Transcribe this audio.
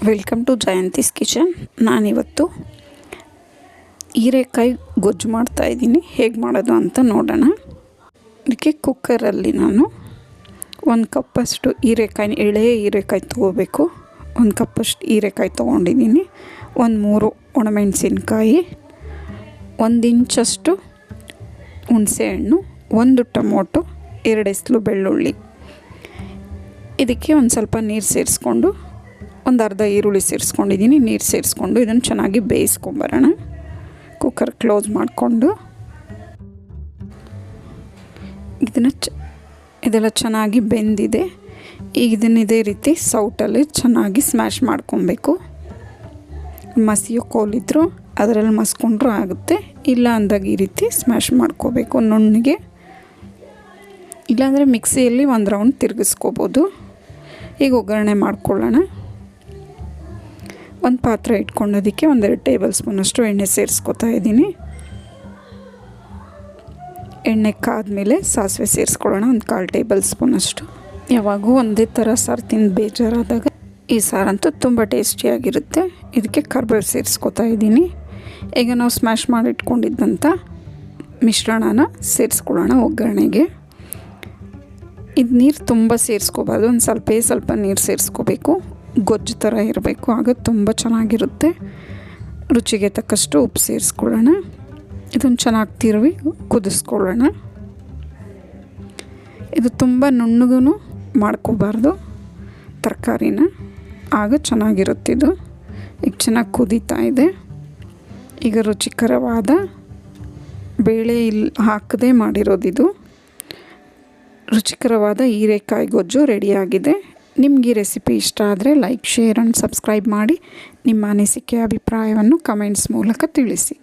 Welcome to Jayanthi's kitchen. ನಾನಿವತ್ತು ಹೀರೆಕಾಯಿ ಗೊಜ್ಜು ಮಾಡ್ತಾಯಿದ್ದೀನಿ. ಹೇಗೆ ಮಾಡೋದು ಅಂತ ನೋಡೋಣ. ಅದಕ್ಕೆ ಕುಕ್ಕರಲ್ಲಿ ನಾನು 1 ಕಪ್ಪಷ್ಟು ಎಳೆ ಹೀರೆಕಾಯಿ ತೊಗೋಬೇಕು. 1 ಕಪ್ಪಷ್ಟು ಹೀರೆಕಾಯಿ ತೊಗೊಂಡಿದ್ದೀನಿ. 3 ಒಣಮೆಣಸಿನ್ಕಾಯಿ, 1 ಇಂಚಷ್ಟು ಹುಣಸೆಹಣ್ಣು, 1 ಟೊಮೊಟೊ, 2 ಎಸ್ಲು ಬೆಳ್ಳುಳ್ಳಿ. ಇದಕ್ಕೆ ಒಂದು ಸ್ವಲ್ಪ ನೀರು ಸೇರಿಸ್ಕೊಂಡು, ಒಂದು ಅರ್ಧ ಈರುಳ್ಳಿ ಸೇರಿಸ್ಕೊಂಡಿದ್ದೀನಿ. ನೀರು ಸೇರಿಸ್ಕೊಂಡು ಇದನ್ನು ಚೆನ್ನಾಗಿ ಬೇಯಿಸ್ಕೊಂಬರೋಣ. ಕುಕ್ಕರ್ ಕ್ಲೋಸ್ ಮಾಡಿಕೊಂಡು ಇದೆಲ್ಲ ಚೆನ್ನಾಗಿ ಬೆಂದಿದೆ. ಈಗ ಇದನ್ನು ಇದೇ ರೀತಿ ಸೌಟಲ್ಲಿ ಚೆನ್ನಾಗಿ ಸ್ಮ್ಯಾಶ್ ಮಾಡ್ಕೊಬೇಕು. ಮಸಿಯೋ ಕೋಲಿದ್ರು ಅದರಲ್ಲಿ ಮಸ್ಕೊಂಡ್ರೂ ಆಗುತ್ತೆ. ಇಲ್ಲ ಅಂದಾಗ ಈ ರೀತಿ ಸ್ಮ್ಯಾಶ್ ಮಾಡ್ಕೋಬೇಕು ನುಣ್ಣಗೆ. ಇಲ್ಲಾಂದರೆ ಮಿಕ್ಸಿಯಲ್ಲಿ 1 ರೌಂಡ್ ತಿರುಗಿಸ್ಕೋಬೋದು. ಈಗ ಒಗ್ಗರಣೆ ಮಾಡ್ಕೊಳ್ಳೋಣ. ಒಂದು ಪಾತ್ರೆ ಇಟ್ಕೊಂಡೋದಕ್ಕೆ 1-2 ಟೇಬಲ್ ಸ್ಪೂನಷ್ಟು ಎಣ್ಣೆ ಸೇರಿಸ್ಕೊತಾ ಇದ್ದೀನಿ. ಎಣ್ಣೆ ಕಾದ್ಮೇಲೆ ಸಾಸಿವೆ ಸೇರಿಸ್ಕೊಳ್ಳೋಣ, 1/4 ಟೇಬಲ್ ಸ್ಪೂನಷ್ಟು. ಯಾವಾಗೂ ಒಂದೇ ಥರ ಸಾರು ತಿಂದು ಬೇಜಾರಾದಾಗ ಈ ಸಾರಂತೂ ತುಂಬ ಟೇಸ್ಟಿಯಾಗಿರುತ್ತೆ. ಇದಕ್ಕೆ ಕರಿಬೇವು ಸೇರಿಸ್ಕೊತಾ ಇದ್ದೀನಿ. ಈಗ ನಾವು ಸ್ಮ್ಯಾಶ್ ಮಾಡಿಟ್ಕೊಂಡಿದ್ದಂಥ ಮಿಶ್ರಣನ ಸೇರಿಸ್ಕೊಳ್ಳೋಣ ಒಗ್ಗರಣೆಗೆ. ಇದು ನೀರು ತುಂಬ ಸೇರಿಸ್ಕೋಬಾರ್ದು, ಒಂದು ಸ್ವಲ್ಪ ನೀರು ಸೇರಿಸ್ಕೋಬೇಕು. ಗೊಜ್ಜು ಥರ ಇರಬೇಕು, ಆಗ ತುಂಬ ಚೆನ್ನಾಗಿರುತ್ತೆ. ರುಚಿಗೆ ತಕ್ಕಷ್ಟು ಉಪ್ಪು ಸೇರಿಸ್ಕೊಳ್ಳೋಣ. ಇದನ್ನು ಚೆನ್ನಾಗಿ ತಿರುವಿ ಕುದಿಸ್ಕೊಳ್ಳೋಣ. ಇದು ತುಂಬ ನುಣ್ಣಗೂ ಮಾಡ್ಕೋಬಾರ್ದು ತರಕಾರಿನ, ಆಗ ಚೆನ್ನಾಗಿರುತ್ತಿದ್ದು. ಈಗ ಚೆನ್ನಾಗಿ ಕುದೀತಾ ಇದೆ. ಈಗ ರುಚಿಕರವಾದ ಬೇಳೆ ಹಾಕದೆ ಮಾಡಿರೋದಿದು ರುಚಿಕರವಾದ ಹೀರೆಕಾಯಿ ಗೊಜ್ಜು ರೆಡಿಯಾಗಿದೆ. ನಿಮ್ಗೆ ಈ ರೆಸಿಪಿ ಇಷ್ಟ ಆದರೆ ಲೈಕ್, ಶೇರ್ ಆ್ಯಂಡ್ ಸಬ್ಸ್ಕ್ರೈಬ್ ಮಾಡಿ. ನಿಮ್ಮ ಅನಿಸಿಕೆ ಅಭಿಪ್ರಾಯವನ್ನು ಕಮೆಂಟ್ಸ್ ಮೂಲಕ ತಿಳಿಸಿ.